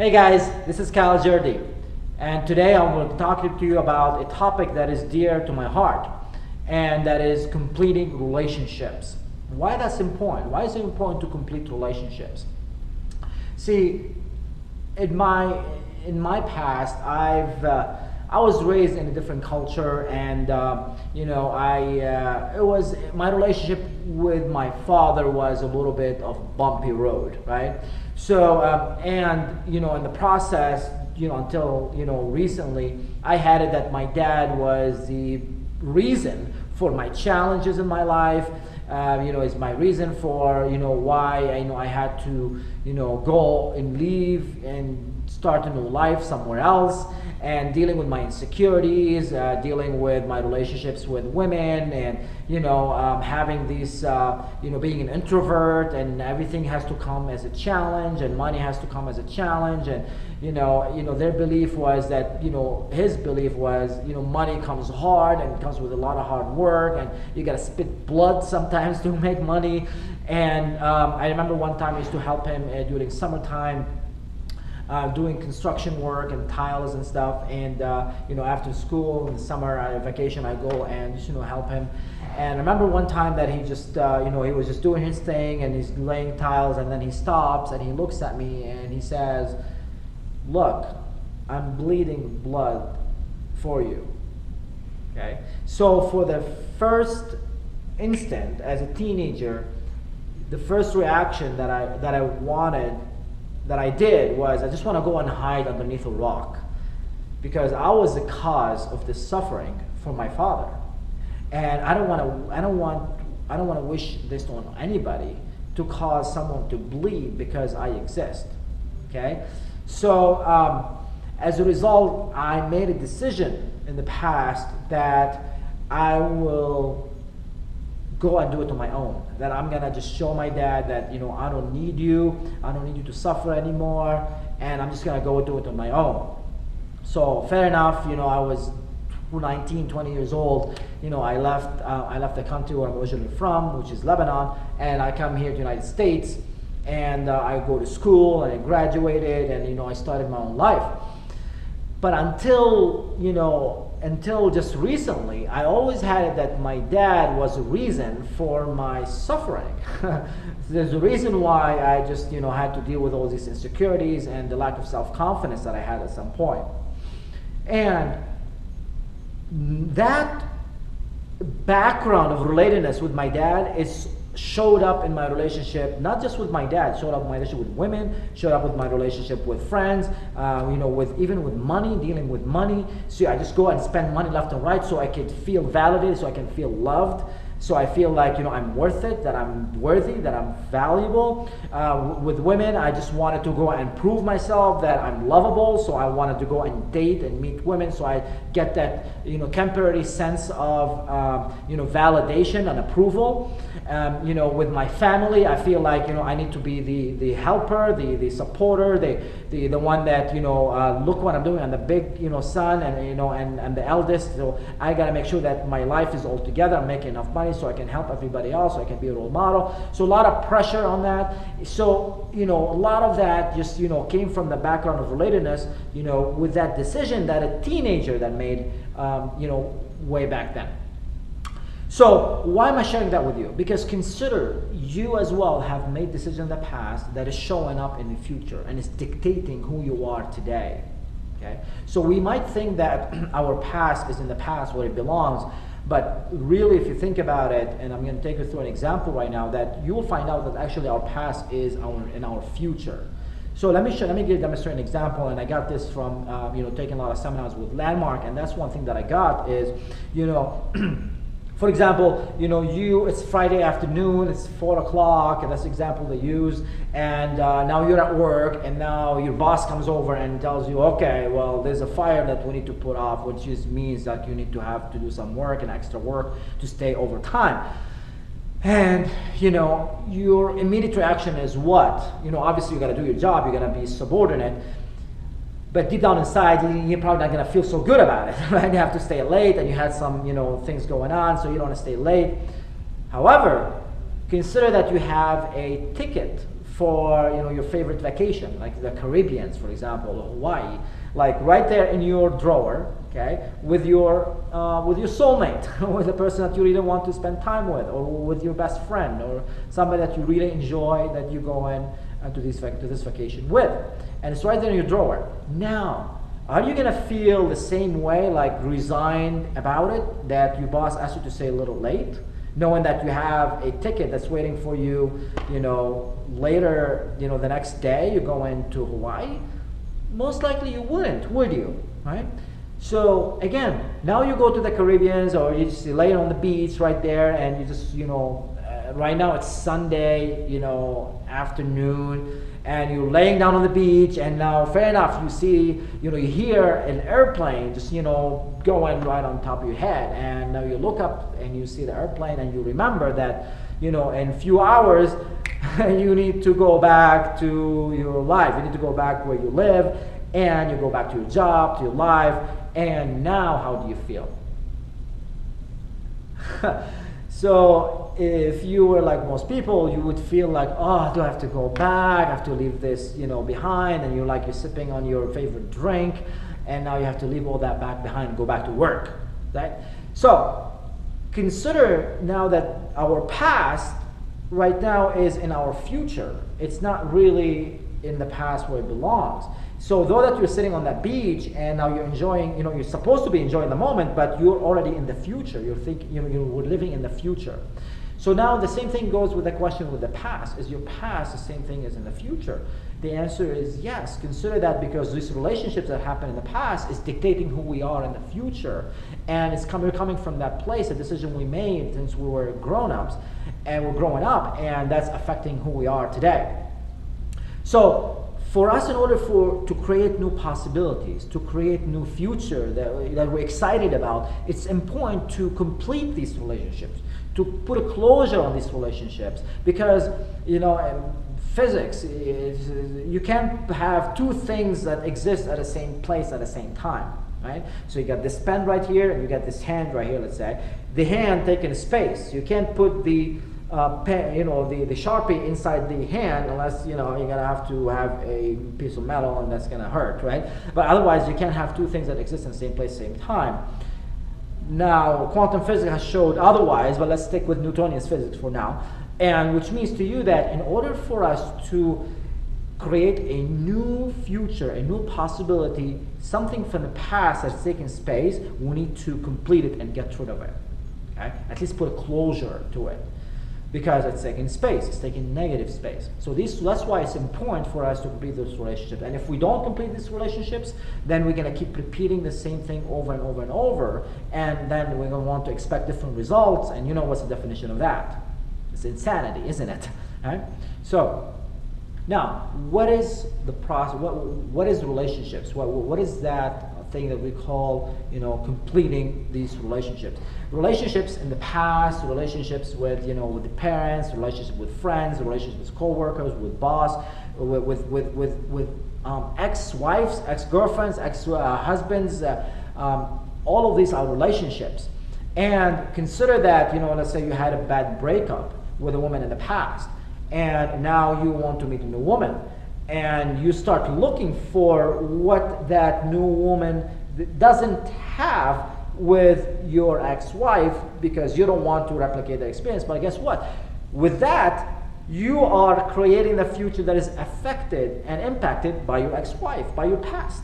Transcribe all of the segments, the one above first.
Hey guys, this is Kyle Jordi, and today I'm going to talk to you about a topic that is dear to my heart, and that is completing relationships. Why that's important? Why is it important to complete relationships? See, in my past, I was raised in a different culture, and it was my relationship with my father was a little bit of bumpy road, right? So in the process, until recently, I had it that my dad was the reason for my challenges in my life. Is my reason for why I had to go and leave and start a new life somewhere else, and dealing with my insecurities, dealing with my relationships with women, and having these being an introvert, and everything has to come as a challenge, and money has to come as a challenge, and their belief was that his belief was money comes hard and comes with a lot of hard work, and you got to spit blood sometimes to make money. And I remember one time I used to help him during summertime, doing construction work and tiles and stuff, and after school in the summer vacation I go and just help him. And I remember one time that he just he was just doing his thing and he's laying tiles, and then he stops and he looks at me and he says, "Look, I'm bleeding blood for you." Okay, so for the first instant as a teenager, the first reaction that I did was I just want to go and hide underneath a rock, because I was the cause of this suffering for my father, and I don't want to wish this on anybody, to cause someone to bleed because I exist. Okay, so as a result, I made a decision in the past that I will go and do it on my own, that I'm gonna just show my dad that I don't need you to suffer anymore, and I'm just gonna go do it on my own. So fair enough, I was 19, 20 years old, I left the country where I'm originally from, which is Lebanon, and I come here to the United States, and I go to school and I graduated, and I started my own life. But until just recently, I always had it that my dad was a reason for my suffering. There's a reason why I just had to deal with all these insecurities and the lack of self-confidence that I had at some point. And that background of relatedness with my dad showed up in my relationship, not just with my dad, showed up in my relationship with women, showed up with my relationship with friends, even with money, dealing with money. So I just go and spend money left and right so I can feel validated, so I can feel loved, so I feel like I'm worth it, that I'm worthy, that I'm valuable. With women, I just wanted to go and prove myself that I'm lovable, so I wanted to go and date and meet women, so I get that temporary sense of validation and approval. With my family, I feel like I need to be the helper, the supporter, the one that look what I'm doing. I'm the big son, and the eldest, so I gotta make sure that my life is all together. I'm making enough money so I can help everybody else, so I can be a role model. So a lot of pressure on that. So a lot of that just came from the background of relatedness, with that decision that a teenager that made way back then. So why am I sharing that with you? Because consider you as well have made decisions in the past that is showing up in the future and is dictating who you are today. Okay? So we might think that our past is in the past where it belongs, but really if you think about it, and I'm going to take you through an example right now, that you will find out that actually our past is in our future. So let me demonstrate an example, and I got this from taking a lot of seminars with Landmark, and that's one thing that I got is for example, it's Friday afternoon, it's 4 o'clock, and that's the example they use, and now you're at work, and now your boss comes over and tells you, okay, well, there's a fire that we need to put off, which just means that you need to have to do some work and extra work to stay overtime. And your immediate reaction is what? Obviously you got to do your job, you're going to be subordinate. But deep down inside, you're probably not going to feel so good about it, right? You have to stay late, and you had some, things going on, so you don't want to stay late. However, consider that you have a ticket for your favorite vacation, like the Caribbeans, for example, or Hawaii, like right there in your drawer, okay, with your soulmate, with the person that you really want to spend time with, or with your best friend, or somebody that you really enjoy that you go in to this vacation with, and it's right there in your drawer. Now, are you gonna feel the same way, like resigned about it, that your boss asked you to stay a little late, knowing that you have a ticket that's waiting for you, later, the next day you're going to Hawaii? Most likely you wouldn't, would you? Right? So again, now you go to the Caribbeans, or you just lay on the beach right there, and you just, right now it's Sunday, afternoon, and you're laying down on the beach, and now, fair enough, you see, you hear an airplane just, going right on top of your head, and now you look up and you see the airplane, and you remember that, in a few hours, you need to go back to your life. You need to go back where you live, and you go back to your job, to your life, and now how do you feel? So if you were like most people, you would feel like, oh, do I have to go back? I have to leave this, behind, and you're sipping on your favorite drink, and now you have to leave all that back behind and go back to work, right? So consider now that our past right now is in our future. It's not really in the past where it belongs. So though that you're sitting on that beach and now you're enjoying, you're supposed to be enjoying the moment, but you're already in the future. You're thinking, you're living in the future. So now the same thing goes with the question with the past. Is your past the same thing as in the future? The answer is yes. Consider that, because these relationships that happened in the past is dictating who we are in the future. And it's coming from that place, a decision we made since we were grown-ups, and we're growing up, and that's affecting who we are today. So for us, in order to create new possibilities, to create new future that we're excited about, it's important to complete these relationships, to put a closure on these relationships, because physics is, you can't have two things that exist at the same place at the same time, right? So you got this pen right here, and you got this hand right here. Let's say the hand taking space. You can't put the pen, the Sharpie inside the hand, unless you're gonna have to have a piece of metal, and that's gonna hurt, right? But otherwise, you can't have two things that exist in the same place, same time. Now, quantum physics has showed otherwise, but let's stick with Newtonian physics for now. And which means to you that in order for us to create a new future, a new possibility, something from the past that's taken space, we need to complete it and get rid of it. Okay? At least put a closure to it, because it's taking space, it's taking negative space. So that's why it's important for us to complete those relationships. And if we don't complete these relationships, then we're going to keep repeating the same thing over and over and over, and then we're going to want to expect different results. And what's the definition of that? It's insanity, isn't it? Right? So now, what is the process? What is relationships? What is that thing that we call, completing these relationships? Relationships in the past, relationships with, with the parents, relationships with friends, relationships with co-workers, with boss, with ex-wives, ex-girlfriends, ex-husbands. All of these are relationships. And consider that, let's say you had a bad breakup with a woman in the past, and now you want to meet a new woman, and you start looking for what that new woman doesn't have with your ex-wife, because you don't want to replicate the experience. But guess what? With that, you are creating the future that is affected and impacted by your ex-wife, by your past,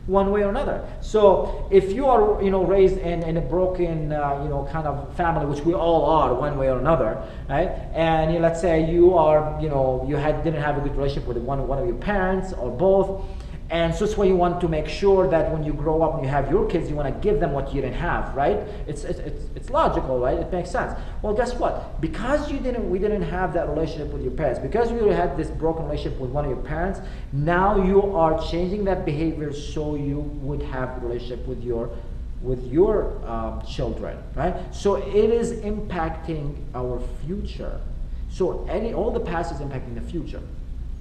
one way or another. So if you are, raised in a broken, kind of family, which we all are, one way or another, right? And let's say you are, didn't have a good relationship with one of your parents or both, and so that's why you want to make sure that when you grow up and you have your kids, you want to give them what you didn't have, right? It's logical, right? It makes sense. Well, guess what? Because we didn't have that relationship with your parents, because you had this broken relationship with one of your parents, now you are changing that behavior so you would have a relationship with your children, right? So it is impacting our future. So all the past is impacting the future.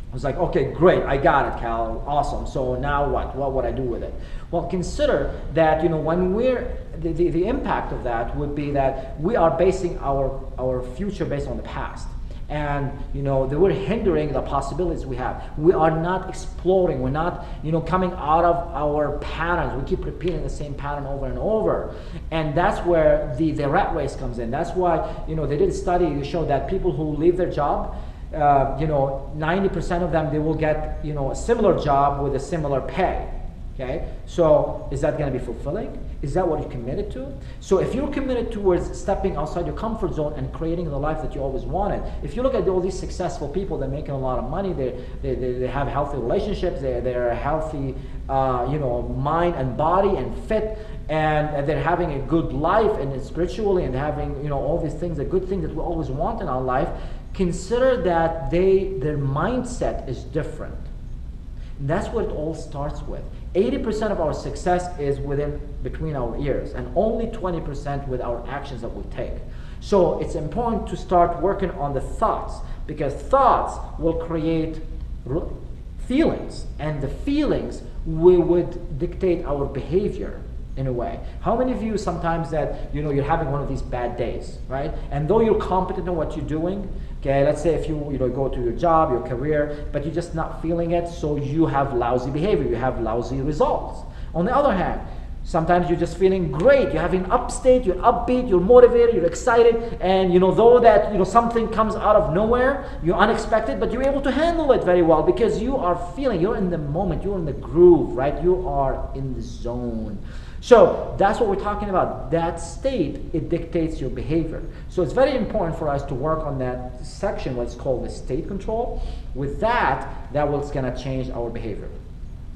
I was like, okay, great, I got it, Cal, awesome. So now what? What would I do with it? Well, consider that, when the impact of that would be that we are basing our future based on the past. and they were hindering the possibilities we have. We are not exploring. We're not coming out of our patterns. We keep repeating the same pattern over and over, and that's where the rat race comes in. That's why they did a study to show that people who leave their job, 90% of them, they will get a similar job with a similar pay. Okay, so is that going to be fulfilling? Is that what you're committed to? So if you're committed towards stepping outside your comfort zone and creating the life that you always wanted, if you look at all these successful people, they're making a lot of money, they have healthy relationships, they're healthy, mind and body and fit, and they're having a good life and spiritually, and having all these things, the good things that we always want in our life. Consider that their mindset is different. And that's what it all starts with. 80% of our success is between our ears, and only 20% with our actions that we take. So it's important to start working on the thoughts, because thoughts will create feelings, and the feelings would dictate our behavior in a way. How many of you sometimes that you're having one of these bad days, right? And though you're competent in what you're doing, okay, let's say if you go to your job, your career, but you're just not feeling it, so you have lousy behavior, you have lousy results. On the other hand, sometimes you're just feeling great, you're having upstate, you're upbeat, you're motivated, you're excited, and though that something comes out of nowhere, you're unexpected, but you're able to handle it very well because you are feeling, you're in the moment, you're in the groove, right? You are in the zone. So that's what we're talking about. That state, it dictates your behavior. So it's very important for us to work on that section, what's called the state control. With that what's going to change our behavior.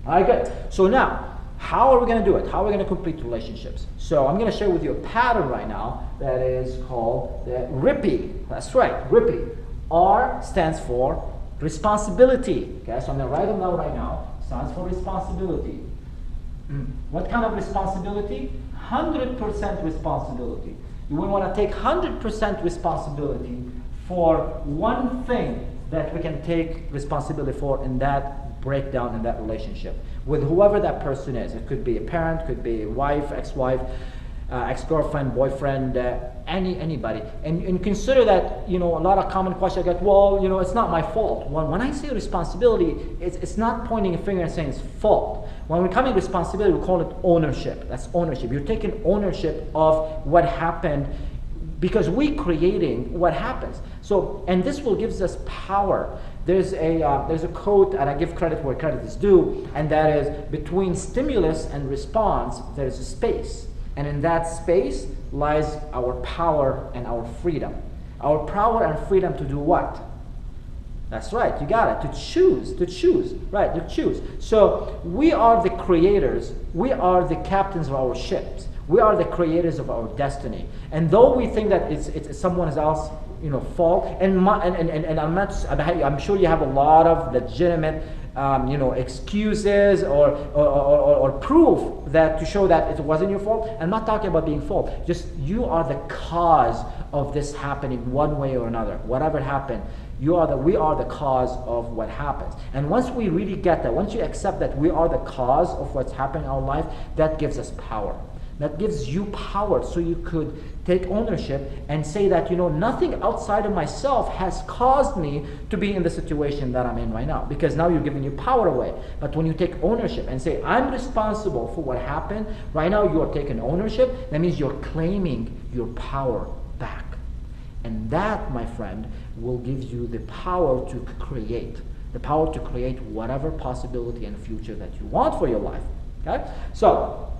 All right, good. So now, how are we going to do it? How are we going to complete relationships? So I'm going to share with you a pattern right now that is called the RIPPY. That's right, RIPPY. R stands for responsibility. Okay, so I'm going to write them down right now. Stands for responsibility. What kind of responsibility? 100% responsibility. You will want to take 100% responsibility for one thing that we can take responsibility for in that breakdown, in that relationship, with whoever that person is. It could be a parent, could be a wife, ex-wife, ex-girlfriend, boyfriend, anybody. And consider that, a lot of common questions I get, well, it's not my fault. When I say responsibility, it's not pointing a finger and saying it's fault. When we come in responsibility, we call it ownership. That's ownership. You're taking ownership of what happened, because we're creating what happens. So, and this will give us power. There's a quote, and I give credit where credit is due, and that is, between stimulus and response, there's a space. And in that space lies our power and our freedom. Our power and freedom to do what? That's right, you got it. To choose, right, to choose. So we are the creators. We are the captains of our ships. We are the creators of our destiny. And though we think that it's someone else's fault, and I'm sure you have a lot of legitimate excuses or proof that to show that it wasn't your fault. I'm not talking about being fault. Just you are the cause of this happening one way or another. Whatever happened, we are the cause of what happens. And once we really get that, once you accept that we are the cause of what's happening in our life, that gives us power. That gives you power, so you could take ownership and say that, nothing outside of myself has caused me to be in the situation that I'm in right now, because now you're giving your power away. But when you take ownership and say, I'm responsible for what happened, right now you are taking ownership, that means you're claiming your power back. And that, my friend, will give you the power to create. The power to create whatever possibility and future that you want for your life. Okay? So,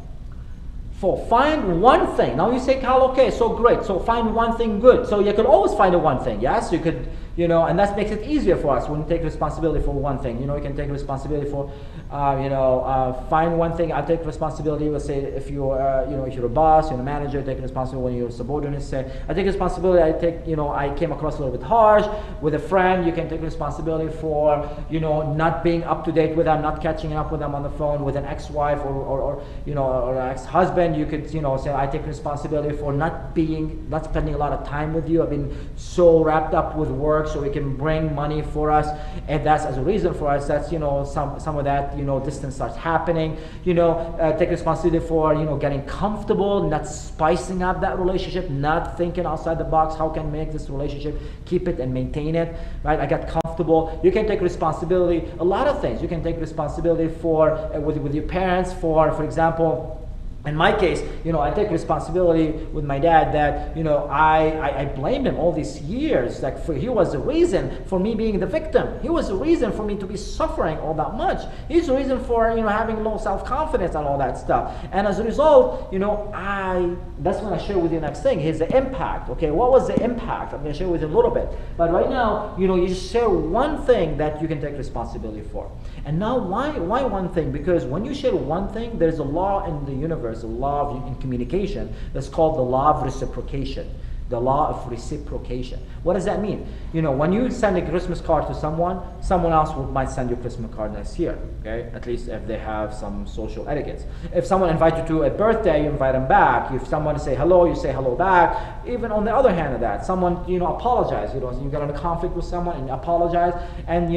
find one thing. Now you say, Carl, okay, so great. So find one thing good. So you could always find a one thing. Yes, you could, and that makes it easier for us when you take responsibility for one thing. You can take responsibility for, find one thing. I take responsibility. Let's say if you're a boss, you're a manager, take responsibility when you're a subordinate. Say, I take responsibility. I came across a little bit harsh with a friend. You can take responsibility for, not being up to date with them, not catching up with them on the phone, with an ex-wife or an ex-husband. You could, say, I take responsibility for not spending a lot of time with you. I've been so wrapped up with work work so he can bring money for us, and that's as a reason for us. That's some of that distance starts happening. Take responsibility for getting comfortable, not spicing up that relationship, not thinking outside the box. How can I make this relationship, keep it and maintain it? Right? I got comfortable. You can take responsibility. A lot of things. You can take responsibility for with your parents. For example. In my case, I take responsibility with my dad that, I blamed him all these years. He was the reason for me being the victim. He was the reason for me to be suffering all that much. He's the reason for, having low self-confidence and all that stuff. And as a result, that's when I share with you the next thing. Here's the impact. Okay, what was the impact? I'm going to share with you a little bit. But right now, you just share one thing that you can take responsibility for. And now, why one thing? Because when you share one thing, there's a law in the universe, a law in communication that's called the law of reciprocation. The law of reciprocation. What does that mean? When you send a Christmas card to someone else might send you a Christmas card next year. Okay, at least if they have some social etiquettes. If someone invites you to a birthday, you invite them back. If someone say hello, you say hello back. Even on the other hand of that, someone apologize. You got in a conflict with someone and apologize, and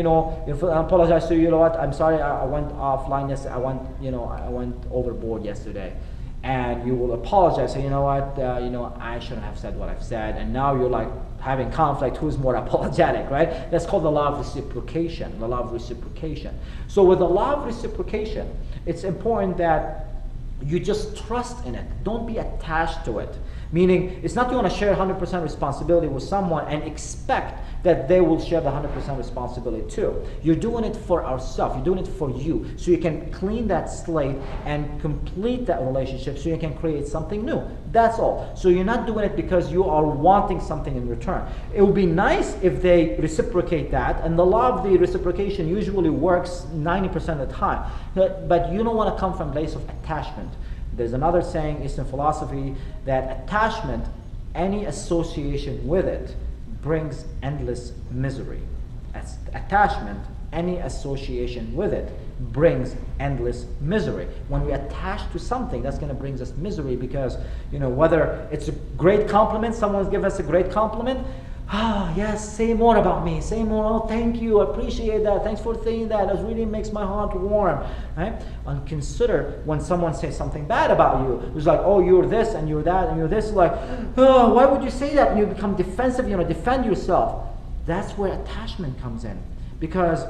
if I apologize to you, what? I'm sorry, I went offline yesterday. I went overboard yesterday. And you will apologize, say, I shouldn't have said what I've said, and now you're like having conflict, who's more apologetic, right? That's called the law of reciprocation, the law of reciprocation. So with the law of reciprocation, it's important that you just trust in it. Don't be attached to it. Meaning, it's not you want to share 100% responsibility with someone and expect that they will share the 100% responsibility too. You're doing it for ourselves. You're doing it for you. So you can clean that slate and complete that relationship so you can create something new. That's all. So you're not doing it because you are wanting something in return. It would be nice if they reciprocate that, and the law of the reciprocation usually works 90% of the time. But you don't want to come from a place of attachment. There's another saying, Eastern philosophy, that attachment, any association with it, brings endless misery. Attachment, any association with it, brings endless misery. When we attach to something, that's going to bring us misery because, whether it's a great compliment, someone's given us a great compliment, yes, say more about me, say more, oh, thank you, I appreciate that, thanks for saying that, it really makes my heart warm, right? And consider when someone says something bad about you, it's like, oh, you're this, and you're that, and you're this, like, oh, why would you say that? And you become defensive, defend yourself. That's where attachment comes in, because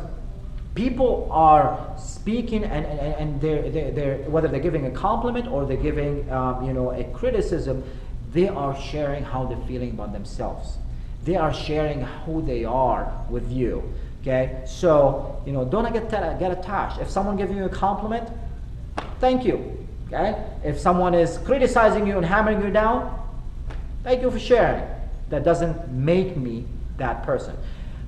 people are speaking and they're whether they're giving a compliment or they're giving, a criticism, they are sharing how they're feeling about themselves. They are sharing who they are with you. Okay, so don't get attached. If someone gives you a compliment, thank you. Okay, if someone is criticizing you and hammering you down, thank you for sharing. That doesn't make me that person.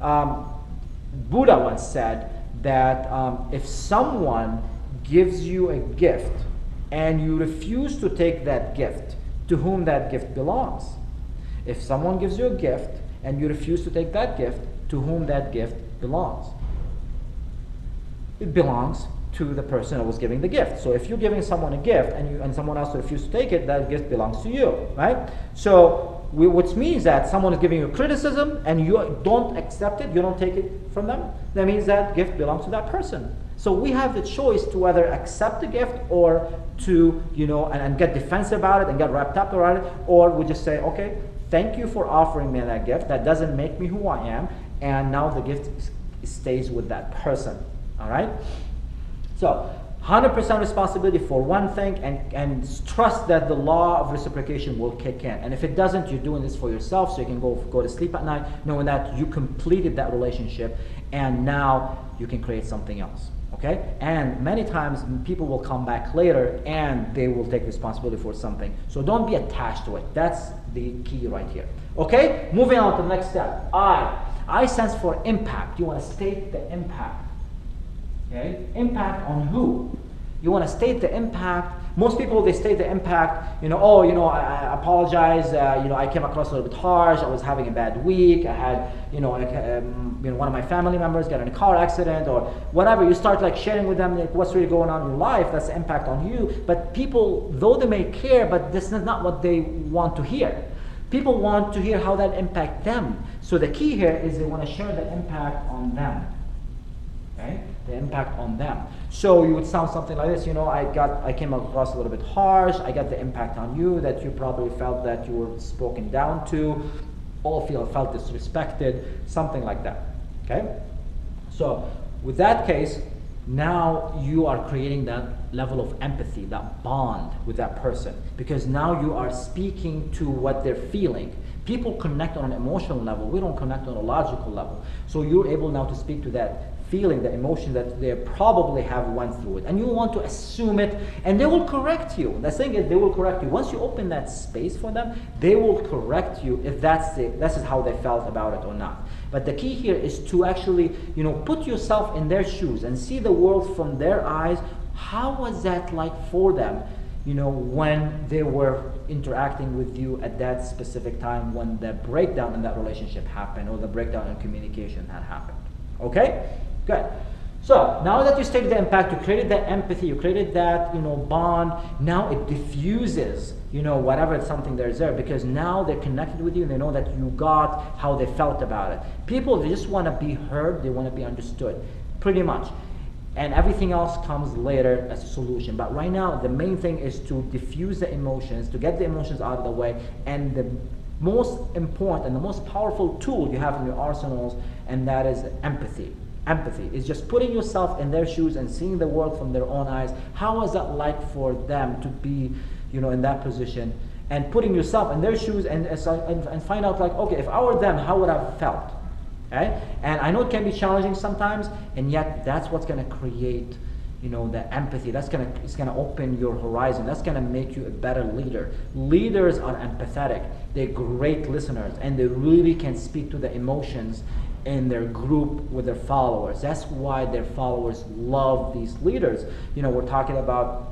Buddha once said that if someone gives you a gift and you refuse to take that gift, to whom that gift belongs. If someone gives you a gift and you refuse to take that gift, to whom that gift belongs? It belongs to the person that was giving the gift. So if you're giving someone a gift and someone else refuses to take it, that gift belongs to you, right? So which means that someone is giving you criticism and you don't accept it, you don't take it from them, that means that gift belongs to that person. So we have the choice to either accept the gift or to, and get defensive about it and get wrapped up around it, or we just say, okay, thank you for offering me that gift. That doesn't make me who I am, and now the gift stays with that person. All right? So 100% responsibility for one thing, and trust that the law of reciprocation will kick in. And if it doesn't, you're doing this for yourself, so you can go to sleep at night knowing that you completed that relationship, and now you can create something else. Okay? And many times people will come back later and they will take responsibility for something. So don't be attached to it. That's the key right here. Okay? Moving on to the next step. I stands for impact. You want to state the impact. Okay? Impact on who? You want to state the impact. Most people, they state the impact, I apologize, I came across a little bit harsh, I was having a bad week, I had, one of my family members got in a car accident or whatever. You start sharing with them what's really going on in your life, that's the impact on you. But people, though they may care, but this is not what they want to hear. People want to hear how that impacts them. So the key here is they want to share the impact on them. Okay? The impact on them. So you would sound something like this, I came across a little bit harsh, I got the impact on you, that you probably felt that you were spoken down to, or felt disrespected, something like that. Okay? So with that case, now you are creating that level of empathy, that bond with that person, because now you are speaking to what they're feeling. People connect on an emotional level. We don't connect on a logical level. So you're able now to speak to that feeling, the emotion that they probably have went through it. And you want to assume it, and they will correct you. The thing is, they will correct you. Once you open that space for them, they will correct you if this is how they felt about it or not. But the key here is to actually, put yourself in their shoes and see the world from their eyes. How was that like for them, when they were interacting with you at that specific time when the breakdown in that relationship happened, or the breakdown in communication had happened. Okay? Good. So now that you stated the impact, you created that empathy, you created that bond. Now it diffuses whatever something there is there, because now they're connected with you and they know that you got how they felt about it. People, they just want to be heard, they want to be understood, pretty much. And everything else comes later as a solution. But right now, the main thing is to diffuse the emotions, to get the emotions out of the way. And the most important and the most powerful tool you have in your arsenals, and that is empathy. Empathy is just putting yourself in their shoes and seeing the world from their own eyes. How is that like for them to be, in that position, and putting yourself in their shoes and find out, like, okay, if I were them, how would I have felt? Okay? And I know it can be challenging sometimes, and yet that's what's going to create, the empathy. It's going to open your horizon. That's going to make you a better leader. Leaders are empathetic. They're great listeners, and they really can speak to the emotions in their group with their followers. That's why their followers love these leaders. We're talking about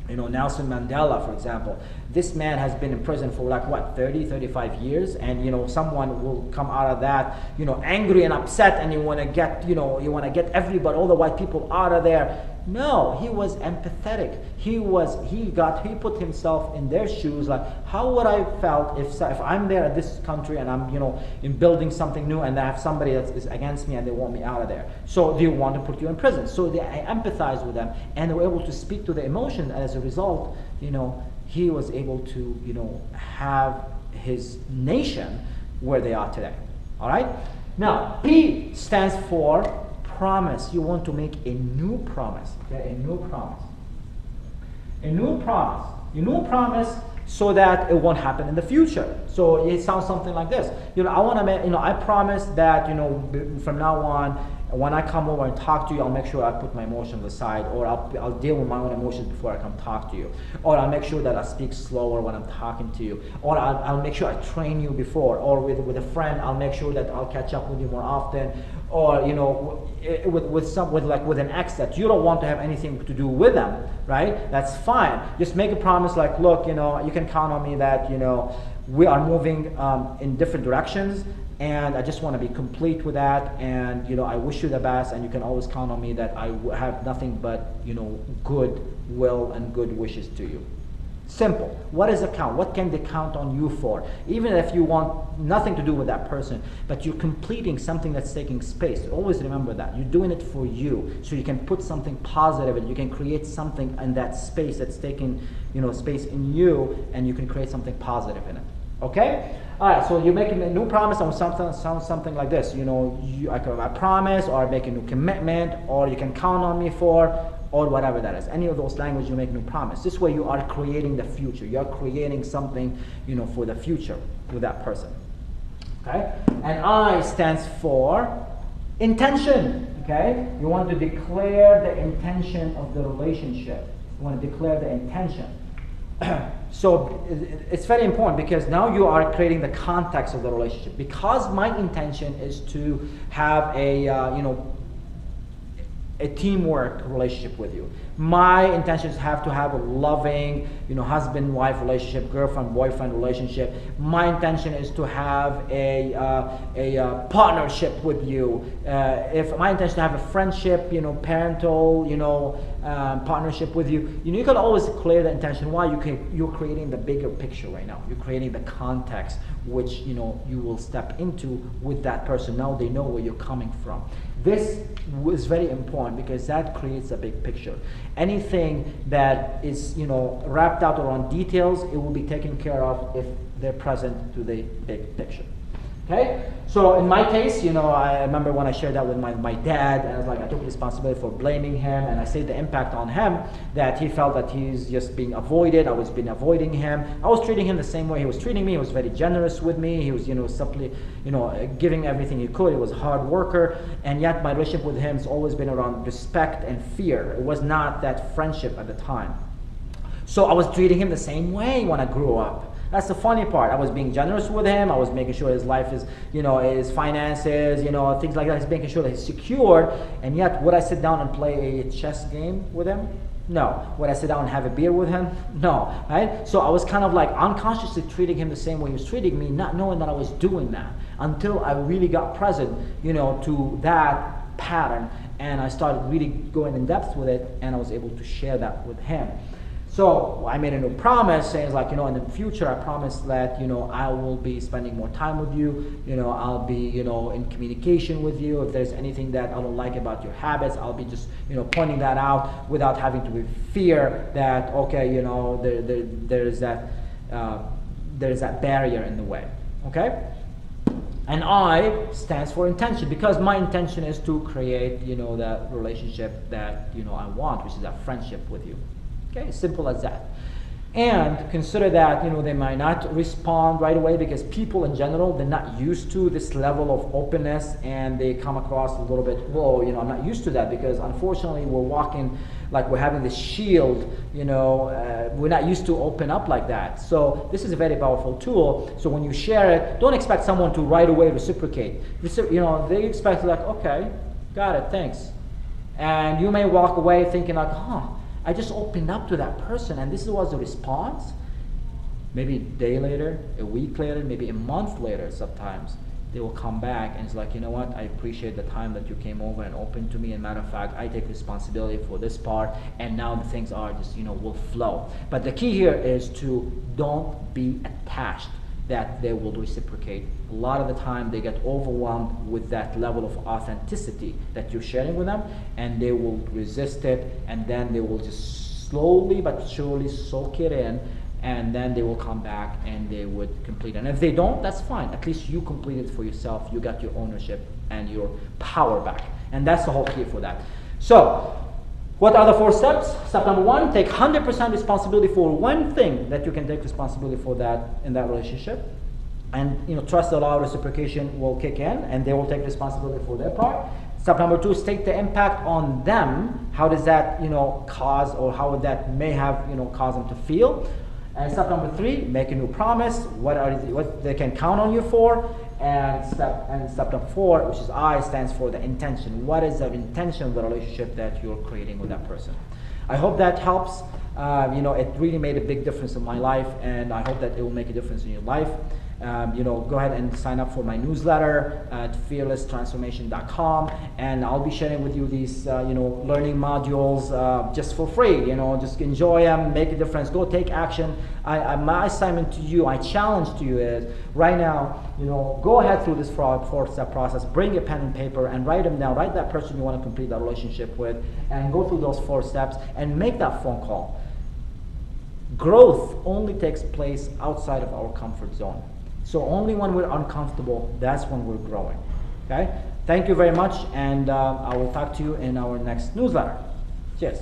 Nelson Mandela, for example. This man has been in prison for 30, 35 years, and someone will come out of that, angry and upset, and you want to get everybody, all the white people out of there. No, he was empathetic. He put himself in their shoes, like, how would I felt if I'm there at this country and I'm, in building something new, and I have somebody that is against me and they want me out of there. So they want to put you in prison. So they empathize with them, and they were able to speak to the emotion. And as a result, he was able to, have his nation where they are today. All right? Now, P stands for promise. You want to make a new promise. Okay? A new promise. A new promise. A new promise so that it won't happen in the future. So it sounds something like this. I want to make, I promise that, from now on, when I come over and talk to you, I'll make sure I put my emotions aside, or I'll deal with my own emotions before I come talk to you, or I'll make sure that I speak slower when I'm talking to you, or I'll make sure I train you before, or with a friend, I'll make sure that I'll catch up with you more often, or with an ex that you don't want to have anything to do with them, right? That's fine. Just make a promise, like, look, you can count on me that we are moving in different directions. And I just want to be complete with that, and I wish you the best, and you can always count on me that I have nothing but good will and good wishes to you. Simple. What is a count? What can they count on you for? Even if you want nothing to do with that person, but you're completing something that's taking space. Always remember that. You're doing it for you, so you can put something positive and you can create something in that space that's taking space in you, and you can create something positive in it. Okay? All right, so you're making a new promise on something like this. I promise, or I make a new commitment, or you can count on me for, or whatever that is. Any of those languages, you make a new promise. This way you are creating the future. You are creating something, for the future with that person. Okay? And I stands for intention. Okay? You want to declare the intention of the relationship. You want to declare the intention. So it's very important, because now you are creating the context of the relationship. Because my intention is to have a a teamwork relationship with you. My intentions have to have a loving, husband-wife relationship, girlfriend-boyfriend relationship. My intention is to have a partnership with you. If my intention to have a friendship, parental, partnership with you, you can always clear the intention. Why? You're creating the bigger picture right now. You're creating the context which you will step into with that person. Now they know where you're coming from. This is very important because that creates a big picture. Anything that is wrapped out around details, it will be taken care of if they're present to the big picture. Okay, so in my case, I remember when I shared that with my dad, and I was like, I took responsibility for blaming him, and I said the impact on him, that he felt that he's just being avoided. I was been avoiding him. I was treating him the same way he was treating me. He was very generous with me. He was, simply, giving everything he could. He was a hard worker, and yet my relationship with him has always been around respect and fear. It was not that friendship at the time. So I was treating him the same way when I grew up. That's the funny part. I was being generous with him. I was making sure his life is, his finances, things like that. He's making sure that he's secured. And yet, would I sit down and play a chess game with him? No. Would I sit down and have a beer with him? No. Right? So I was kind of like unconsciously treating him the same way he was treating me, not knowing that I was doing that until I really got present, to that pattern. And I started really going in depth with it, and I was able to share that with him. So I made a new promise, saying like, in the future, I promise that, I will be spending more time with you. I'll be, in communication with you. If there's anything that I don't like about your habits, I'll be just, pointing that out without having to fear that, okay, there's that barrier in the way. Okay? And I stands for intention, because my intention is to create, that relationship that, I want, which is that friendship with you. Okay, simple as that. And consider that, they might not respond right away, because people in general, they're not used to this level of openness, and they come across a little bit, whoa, I'm not used to that, because unfortunately we're walking like we're having this shield, we're not used to open up like that. So this is a very powerful tool. So when you share it, don't expect someone to right away reciprocate. They expect like, okay, got it, thanks. And you may walk away thinking like, I just opened up to that person, and this was the response. Maybe a day later, a week later, maybe a month later sometimes, they will come back and it's like, what, I appreciate the time that you came over and opened to me, and matter of fact, I take responsibility for this part, and now the things are just, will flow. But the key here is to don't be attached that they will reciprocate. A lot of the time they get overwhelmed with that level of authenticity that you're sharing with them, and they will resist it, and then they will just slowly but surely soak it in, and then they will come back and they would complete it. And if they don't, that's fine. At least you completed it for yourself. You got your ownership and your power back. And that's the whole key for that. So, what are the 4 steps? Step number 1, take 100% responsibility for one thing that you can take responsibility for that in that relationship. And trust the law of reciprocation will kick in, and they will take responsibility for their part. Step number 2, state the impact on them. How does that cause, or how would that may have cause them to feel? And step number 3, make a new promise. What they can count on you for. And step number 4, which is I, stands for the intention. What is the intention of the relationship that you're creating with that person? I hope that helps. It really made a big difference in my life, and I hope that it will make a difference in your life. Go ahead and sign up for my newsletter at fearlesstransformation.com, and I'll be sharing with you these learning modules just for free. Just enjoy them, make a difference, go take action. My assignment to you, my challenge to you is right now, go ahead through this 4-step process, bring a pen and paper and write them down. Write that person you want to complete that relationship with, and go through those 4 steps and make that phone call. Growth only takes place outside of our comfort zone. So only when we're uncomfortable, that's when we're growing. Okay? Thank you very much, and I will talk to you in our next newsletter. Cheers.